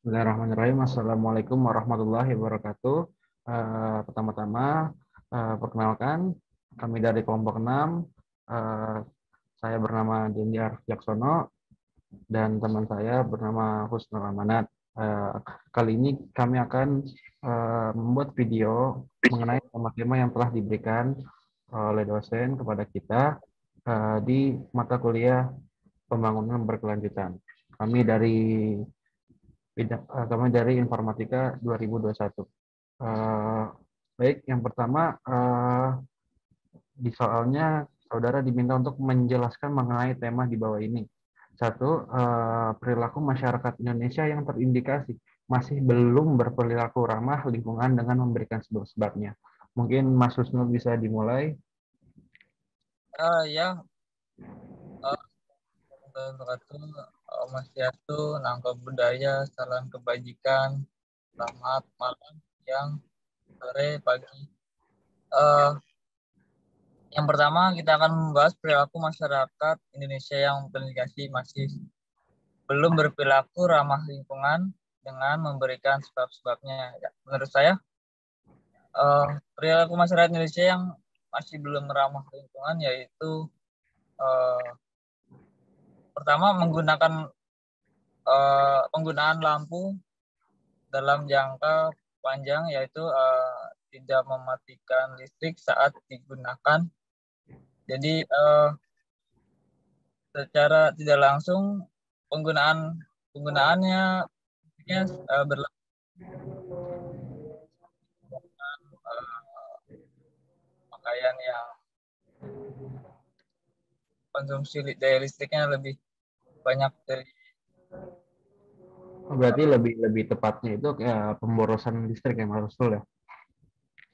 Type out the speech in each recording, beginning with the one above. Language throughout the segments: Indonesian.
Bismillahirrahmanirrahim. Assalamualaikum warahmatullahi wabarakatuh. Pertama-tama, perkenalkan, kami dari kelompok 6. Eh, saya bernama Dendi Arif Jaksono dan teman saya bernama Husnul Amanat. Eh, Kali ini kami akan membuat video mengenai tema-tema yang telah diberikan oleh dosen kepada kita di mata kuliah pembangunan berkelanjutan. Kami dari Informatika 2021. Eh, Baik, yang pertama, di soalnya saudara diminta untuk menjelaskan mengenai tema di bawah ini. Satu, perilaku masyarakat Indonesia yang terindikasi masih belum berperilaku ramah lingkungan dengan memberikan sebab-sebabnya. Mungkin Mas Husnul bisa dimulai. Ya, wabarakatuh. Mas Yatu, nangkep budaya, salam kebajikan, selamat malam, siang, sore, pagi. Yang pertama kita akan membahas perilaku masyarakat Indonesia yang terindikasi masih belum berperilaku ramah lingkungan dengan memberikan sebab-sebabnya. Ya, menurut saya, perilaku masyarakat Indonesia yang masih belum ramah lingkungan yaitu pertama penggunaan lampu dalam jangka panjang, yaitu tidak mematikan listrik saat digunakan. Jadi secara tidak langsung penggunaannya berlaku pakaian yang konsumsi daya listriknya lebih banyak dari Berarti lebih tepatnya itu kayak pemborosan listrik yang harus ya.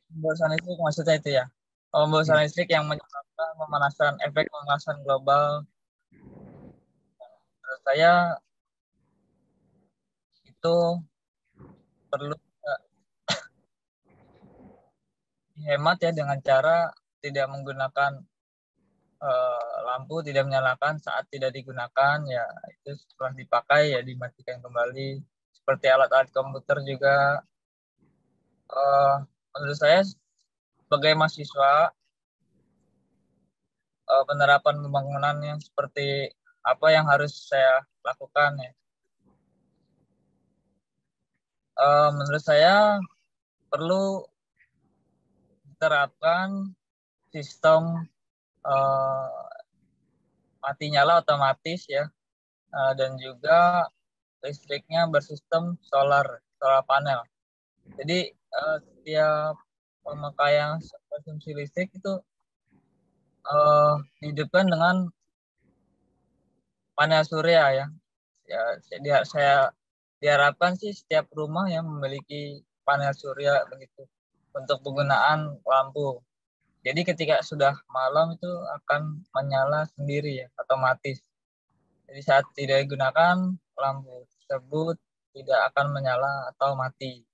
pemborosan listrik, maksudnya itu ya. Pemborosan listrik yang menyebabkan efek pemanasan global. Menurut saya itu perlu dihemat ya dengan cara tidak menggunakan lampu, tidak menyalakan saat tidak digunakan, ya itu setelah dipakai ya dimatikan kembali. Seperti alat-alat komputer juga, menurut saya sebagai mahasiswa, penerapan pembangunan yang seperti apa yang harus saya lakukan ya. Menurut saya perlu diterapkan sistem mati nyala otomatis ya, dan juga listriknya bersistem solar panel. Jadi setiap pemakaian konsumsi listrik itu dihidupkan dengan panel surya ya. Saya diharapkan sih setiap rumah yang memiliki panel surya begitu untuk penggunaan lampu. Jadi ketika sudah malam itu akan menyala sendiri ya, otomatis. Jadi saat tidak digunakan, lampu tersebut tidak akan menyala atau mati.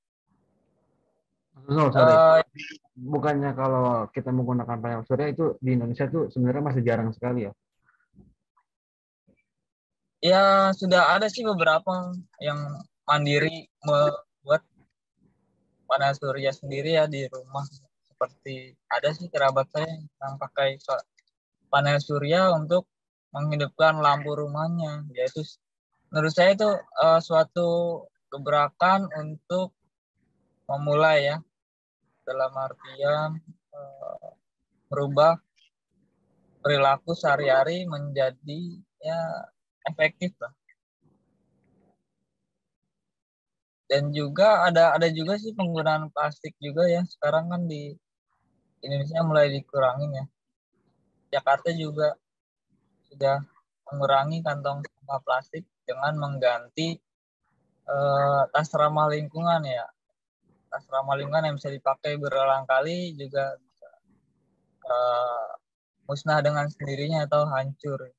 Sorry. Bukannya kalau kita menggunakan panel surya itu di Indonesia tuh sebenarnya masih jarang sekali ya? Ya sudah ada sih beberapa yang mandiri membuat panel surya sendiri ya di rumah. Seperti ada sih kerabat saya yang pakai panel surya untuk menghidupkan lampu rumahnya. Yaitu menurut saya itu suatu gebrakan untuk memulai ya, dalam artian merubah perilaku sehari-hari menjadi ya efektif lah. Dan juga ada juga sih penggunaan plastik juga ya, sekarang kan di Indonesia mulai dikurangin ya. Jakarta juga sudah mengurangi kantong sampah plastik dengan mengganti tas ramah lingkungan ya. Tas ramah lingkungan yang bisa dipakai berulang kali juga bisa eh, musnah dengan sendirinya atau hancur.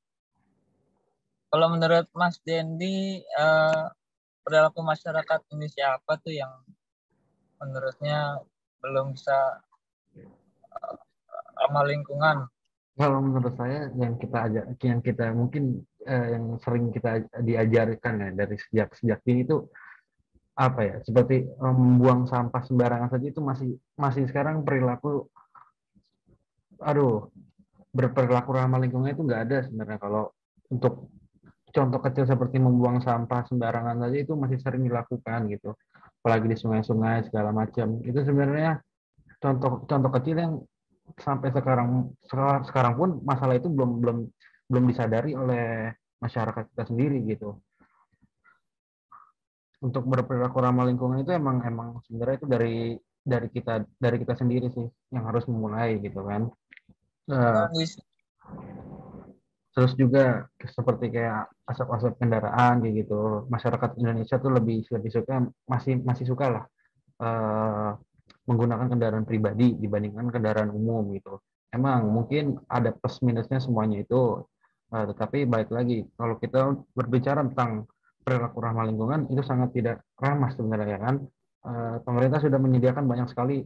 Kalau menurut Mas Dendi, perilaku masyarakat Indonesia apa tuh yang menurutnya belum bisa ramah lingkungan? Kalau menurut saya yang kita mungkin yang sering kita diajarkan ya dari sejak sejak dini itu apa ya, seperti membuang sampah sembarangan saja itu masih masih sekarang perilaku, aduh, berperilaku ramah lingkungan itu nggak ada sebenarnya. Kalau untuk contoh kecil seperti membuang sampah sembarangan saja itu masih sering dilakukan gitu, apalagi di sungai-sungai segala macam. Itu sebenarnya contoh-contoh kecil yang sampai sekarang pun masalah itu belum belum belum disadari oleh masyarakat kita sendiri gitu. Untuk berperilaku ramah lingkungan itu emang emang sebenarnya itu dari kita sendiri sih yang harus memulai gitu kan. Eh, Terus juga seperti kayak asap-asap kendaraan kayak gitu. Masyarakat Indonesia tuh lebih lebih suka, masih masih suka lah eh, menggunakan kendaraan pribadi dibandingkan kendaraan umum gitu. Emang mungkin ada plus minusnya semuanya itu, tetapi baik lagi kalau kita berbicara tentang perilaku ramah lingkungan itu sangat tidak ramah sebenarnya ya kan. Pemerintah sudah menyediakan banyak sekali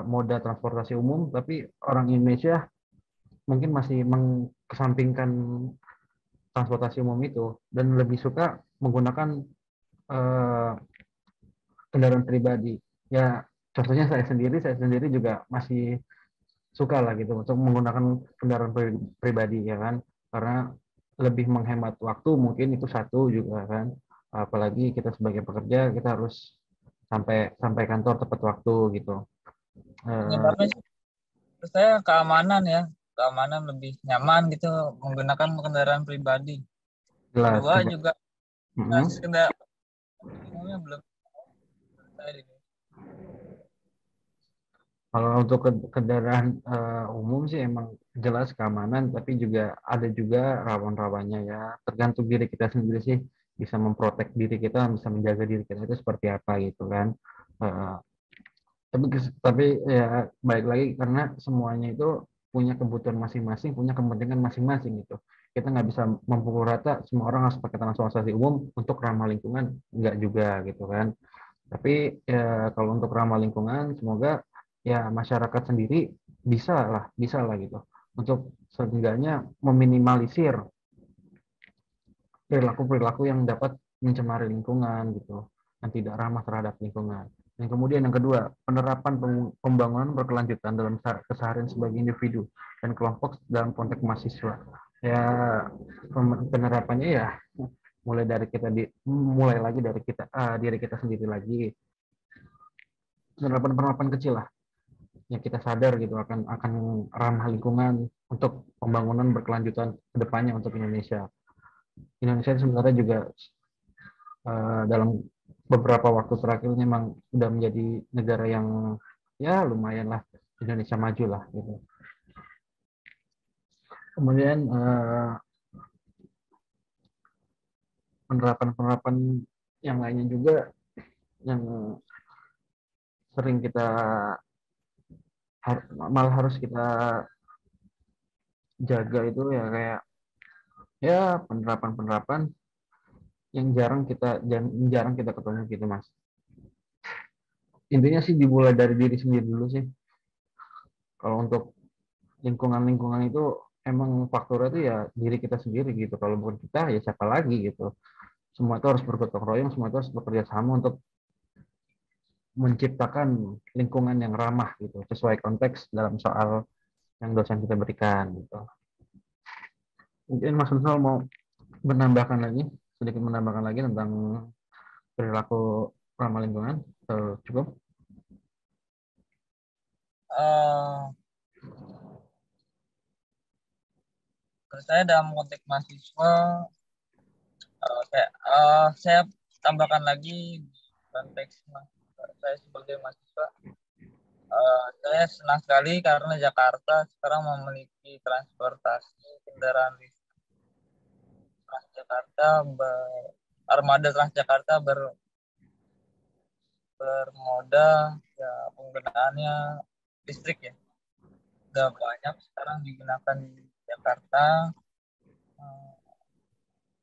moda transportasi umum, tapi orang Indonesia mungkin masih mengkesampingkan transportasi umum itu dan lebih suka menggunakan eh, kendaraan pribadi. Ya, contohnya saya sendiri juga masih suka lah gitu untuk menggunakan kendaraan pribadi ya kan, karena lebih menghemat waktu mungkin itu satu juga kan. Apalagi kita sebagai pekerja kita harus sampai sampai kantor tepat waktu gitu. Eh, Penyebabnya sih menurut saya keamanan ya, keamanan lebih nyaman gitu menggunakan kendaraan pribadi. Jelas, Kedua jelas. juga Mm-mm. sekedar lingkungannya belum saya ini. Kalau untuk kendaraan umum sih emang jelas keamanan, tapi juga ada juga rawan-rawannya ya. Tergantung diri kita sendiri sih, bisa memprotek diri kita, bisa menjaga diri kita itu seperti apa gitu kan. Eh, tapi ya baik lagi karena semuanya itu punya kebutuhan masing-masing, punya kepentingan masing-masing gitu. Kita nggak bisa memukul rata semua orang harus pakai transportasi umum untuk ramah lingkungan, nggak juga gitu kan. Tapi ya kalau untuk ramah lingkungan, semoga ya masyarakat sendiri bisa lah gitu. Untuk setidaknya meminimalisir perilaku-perilaku yang dapat mencemari lingkungan gitu, yang tidak ramah terhadap lingkungan. Dan kemudian yang kedua, penerapan pembangunan berkelanjutan dalam keseharian sebagai individu dan kelompok dalam konteks mahasiswa. Ya penerapannya ya mulai lagi dari kita, diri kita sendiri lagi, penerapan-penerapan kecil lah yang kita sadar gitu akan ramah lingkungan untuk pembangunan berkelanjutan ke depannya untuk Indonesia. Indonesia sebenarnya juga dalam beberapa waktu terakhir ini memang sudah menjadi negara yang ya lumayan lah, Indonesia maju lah gitu. Kemudian penerapan-penerapan yang lainnya juga yang sering kita malah harus kita jaga itu ya kayak ya penerapan-penerapan yang jarang kita ketemu gitu mas. Intinya sih dimulai dari diri sendiri dulu sih. Kalau untuk lingkungan-lingkungan itu emang faktornya itu ya diri kita sendiri gitu. Kalau bukan kita ya siapa lagi gitu. Semua itu harus bergotong royong, semua itu harus bekerja sama untuk menciptakan lingkungan yang ramah gitu, sesuai konteks dalam soal yang dosen kita berikan gitu. Mungkin Mas Nusol mau sedikit menambahkan lagi tentang perilaku ramah lingkungan. Cukup? Eh, Menurut saya dalam konteks mahasiswa, saya tambahkan lagi konteks saya sebagai mahasiswa. Saya senang sekali karena Jakarta sekarang memiliki transportasi kendaraan listrik. Transjakarta, armada Transjakarta bermoda ya penggunaannya listrik ya. udah banyak sekarang digunakan di Jakarta. Eh,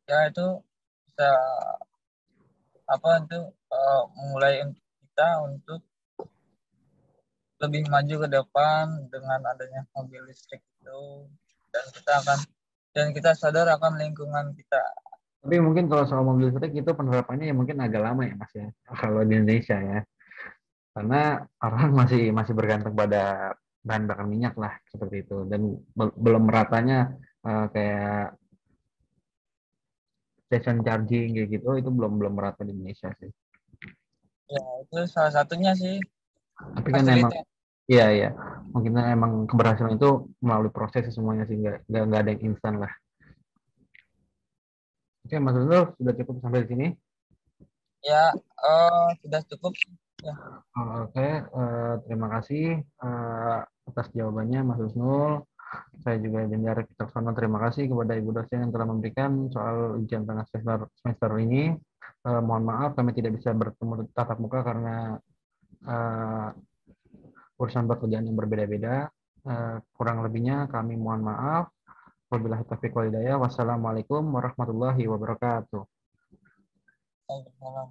Ya itu bisa apa itu mulai kita untuk lebih maju ke depan dengan adanya mobil listrik itu, dan kita akan dan kita sadar akan lingkungan kita. Tapi mungkin kalau soal mobil listrik itu penerapannya ya mungkin agak lama ya Mas ya, kalau di Indonesia ya. Karena orang masih masih bergantung pada bahan bakar minyak lah seperti itu dan belum meratanya kayak station charging kayak gitu itu belum belum merata di Indonesia sih. Ya itu salah satunya sih Tapi kan emang fasilitas. iya iya mungkin emang keberhasilan itu melalui proses semuanya sih nggak ada yang instan lah. Oke Mas Nurul sudah cukup sampai di sini. Ya sudah cukup ya. Oke, terima kasih atas jawabannya Mas Husnul. Saya juga Jendar Caksono terima kasih kepada Ibu dosen yang telah memberikan soal ujian tengah semester ini. Mohon maaf kami tidak bisa bertemu tatap muka karena eh, urusan pekerjaan yang berbeda-beda. Kurang lebihnya kami mohon maaf. Wabillahi taufiq wal hidayah. Wassalamualaikum warahmatullahi wabarakatuh. Waalaikumsalam.